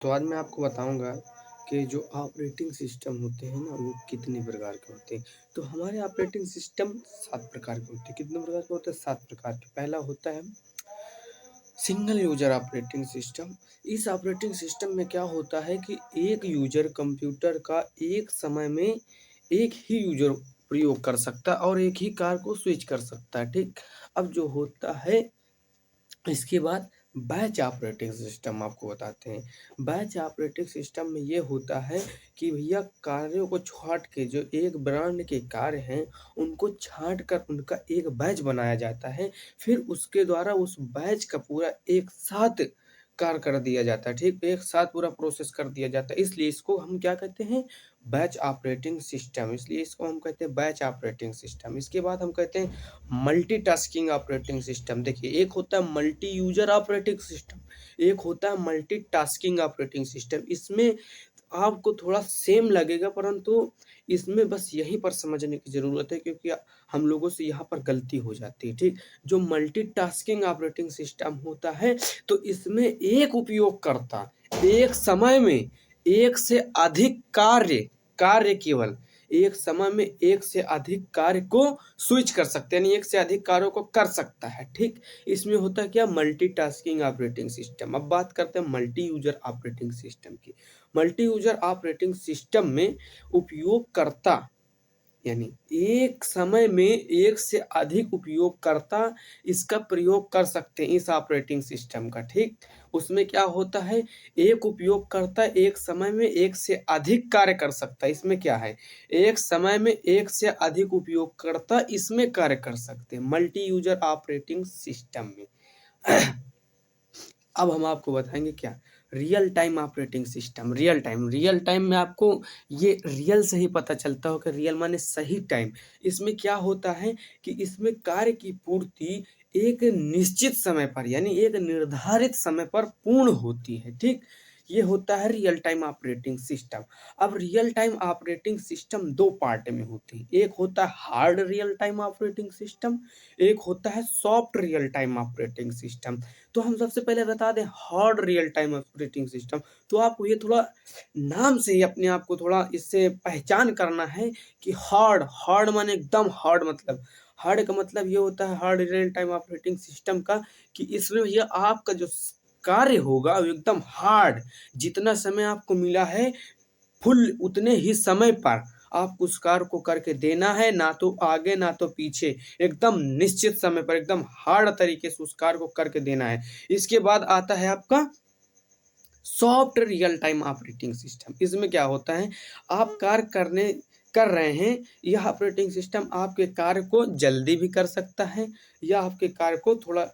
तो आज मैं आपको बताऊँगा कि जो ऑपरेटिंग सिस्टम होते हैं ना, वो कितने प्रकार के होते हैं। तो हमारे ऑपरेटिंग सिस्टम 7 प्रकार के होते हैं। कितने प्रकार के होते हैं? 7 प्रकार के। पहला होता है सिंगल यूज़र ऑपरेटिंग सिस्टम। इस ऑपरेटिंग सिस्टम में क्या होता है कि एक यूज़र कंप्यूटर का एक समय में एक ही यूज़र प्रयोग कर सकता है और एक ही कार्य को स्विच कर सकता है, ठीक? अब जो होता है इसके बाद बैच ऑपरेटिंग सिस्टम आपको बताते हैं। बैच ऑपरेटिंग सिस्टम में ये होता है कि भैया कार्यों को छाँट के जो एक ब्रांड के कार्य हैं, उनको छाँट कर उनका एक बैच बनाया जाता है। फिर उसके द्वारा उस बैच का पूरा एक साथ कार्य कर दिया जाता है, ठीक? एक साथ पूरा प्रोसेस कर दिया जाता है। इसलिए इसको हम क्या कहते हैं? Batch operating system. इसलिए इसको हम कहते हैं बैच ऑपरेटिंग सिस्टम। इसके बाद हम कहते हैं मल्टीटास्किंग ऑपरेटिंग सिस्टम। देखिए, एक होता है मल्टी यूज़र ऑपरेटिंग सिस्टम, एक होता है मल्टीटास्किंग ऑपरेटिंग सिस्टम। इसमें आपको थोड़ा सेम लगेगा, परंतु इसमें बस यहीं पर समझने की ज़रूरत है, क्योंकि हम लोगों से यहाँ पर गलती हो जाती है, ठीक? जो मल्टीटास्किंग ऑपरेटिंग सिस्टम होता है, तो इसमें एक उपयोगकर्ता एक समय में एक से अधिक कार्य केवल एक समय में एक से अधिक कार्य को स्विच कर सकते हैं, यानी एक से अधिक कार्यों को कर सकता है, ठीक? इसमें होता है क्या? Multitasking operating system. अब बात करते हैं मल्टी यूज़र ऑपरेटिंग सिस्टम की। मल्टी यूज़र ऑपरेटिंग सिस्टम में उपयोगकर्ता यानी एक समय में एक से अधिक उपयोगकर्ता इसका प्रयोग कर सकते हैं इस ऑपरेटिंग सिस्टम का, ठीक? उसमें क्या होता है, एक उपयोगकर्ता एक समय में एक से अधिक कार्य कर सकता है। इसमें क्या है, एक समय में एक से अधिक उपयोगकर्ता इसमें कार्य कर सकते हैं मल्टी यूज़र ऑपरेटिंग सिस्टम में। अब हम आपको बताएँगे क्या? Real time operating system. Real time में आपको ये रियल से ही पता चलता होगा, रियल माने सही टाइम। इसमें क्या होता है कि इसमें कार्य की पूर्ति एक निश्चित समय पर यानी एक निर्धारित समय पर पूर्ण होती है, ठीक? ये होता है रियल टाइम ऑपरेटिंग सिस्टम। अब real time operating system 2 part में होती है। एक होता है hard real time operating system, एक होता है soft real time operating system. तो हम सबसे पहले बता दें hard real time operating system. तो आपको ये थोड़ा नाम से ही अपने आप को थोड़ा इससे पहचान करना है कि हार्ड माने एकदम हार्ड, मतलब हार्ड का मतलब ये होता है hard real time operating system का कि इसमें भैया आपका जो कार्य होगा वो एकदम हार्ड, जितना समय आपको मिला है फुल उतने ही समय पर आपको उस कार्य को करके देना है, ना तो आगे ना तो पीछे, एकदम निश्चित समय पर एकदम हार्ड तरीके से उस कार्य को करके देना है। इसके बाद आता है आपका soft real time operating system. इसमें क्या होता है, आप कार्य कर रहे हैं, यह ऑपरेटिंग सिस्टम आपके कार्य को जल्दी भी कर सकता है या आपके कार्य को थोड़ा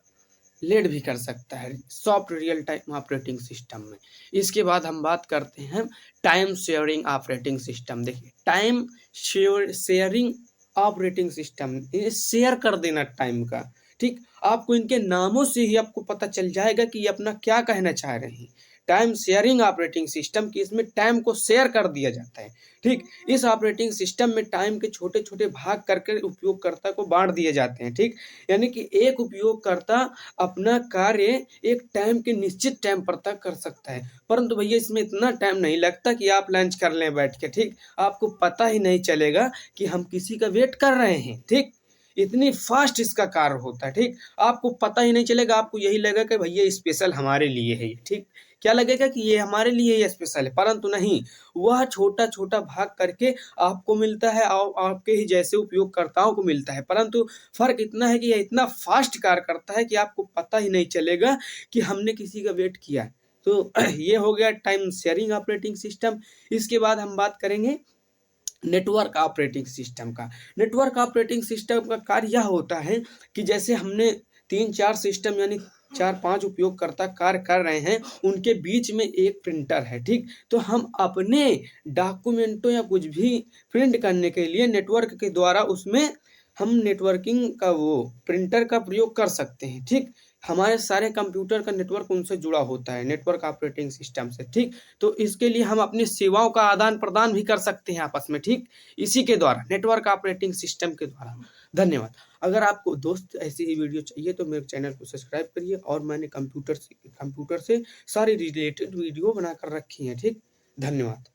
लेट भी कर सकता है soft real time operating system में। इसके बाद हम बात करते हैं टाइम शेयरिंग ऑपरेटिंग सिस्टम। देखिए, टाइम शेयरिंग ऑपरेटिंग सिस्टम, ये शेयर कर देना टाइम का, ठीक? आपको इनके नामों से ही आपको पता चल जाएगा कि ये अपना क्या कहना चाह रहे हैं। टाइम शेयरिंग ऑपरेटिंग सिस्टम की इसमें टाइम को शेयर कर दिया जाता है, ठीक? इस ऑपरेटिंग सिस्टम में टाइम के छोटे-छोटे भाग करके उपयोगकर्ता को बाँट दिए जाते हैं, ठीक? यानी कि एक उपयोगकर्ता अपना कार्य एक टाइम के निश्चित टाइम पर तक कर सकता है, परंतु भैया इसमें इतना टाइम नहीं लगता कि आप लंच कर लें बैठ के, ठीक? आपको पता ही नहीं चलेगा कि हम किसी का वेट कर रहे हैं, ठीक? इतनी फास्ट इसका कार्य होता है, ठीक? आपको पता ही नहीं चलेगा, आपको यही लगेगा कि भैया स्पेशल हमारे लिए है ये, ठीक? क्या लगेगा कि ये हमारे लिए ये स्पेशल है, परंतु नहीं, वह छोटा-छोटा भाग करके आपको मिलता है और आपके ही जैसे उपयोगकर्ताओं को मिलता है, परंतु फ़र्क इतना है कि यह इतना फ़ास्ट कार्य करता है कि आपको पता ही नहीं चलेगा कि हमने किसी का वेट किया है। तो ये हो गया टाइम शेयरिंग ऑपरेटिंग सिस्टम। इसके बाद हम बात करेंगे नेटवर्क ऑपरेटिंग सिस्टम का। नेटवर्क ऑपरेटिंग सिस्टम का कार्य यह होता है कि जैसे हमने 3-4 सिस्टम यानी 4-5 उपयोगकर्ता कार्य कर रहे हैं, उनके बीच में एक प्रिंटर है, ठीक? तो हम अपने डॉक्यूमेंटों या कुछ भी प्रिंट करने के लिए नेटवर्क के द्वारा उसमें हम नेटवर्किंग का वो प्रिंटर का प्रयोग कर सकते हैं, ठीक? हमारे सारे कंप्यूटर का नेटवर्क उनसे जुड़ा होता है, नेटवर्क ऑपरेटिंग सिस्टम से, ठीक? तो इसके लिए हम अपनी सेवाओं का आदान-प्रदान भी कर सकते हैं आपस में, ठीक? इसी के द्वारा नेटवर्क ऑपरेटिंग सिस्टम के द्वारा। धन्यवाद। अगर आपको दोस्त ऐसी ही वीडियो चाहिए तो मेरे चैनल को सब्सक्राइब करिए और मैंने कंप्यूटर से सारी रिलेटेड वीडियो बनाकर रखी हैं, ठीक? धन्यवाद।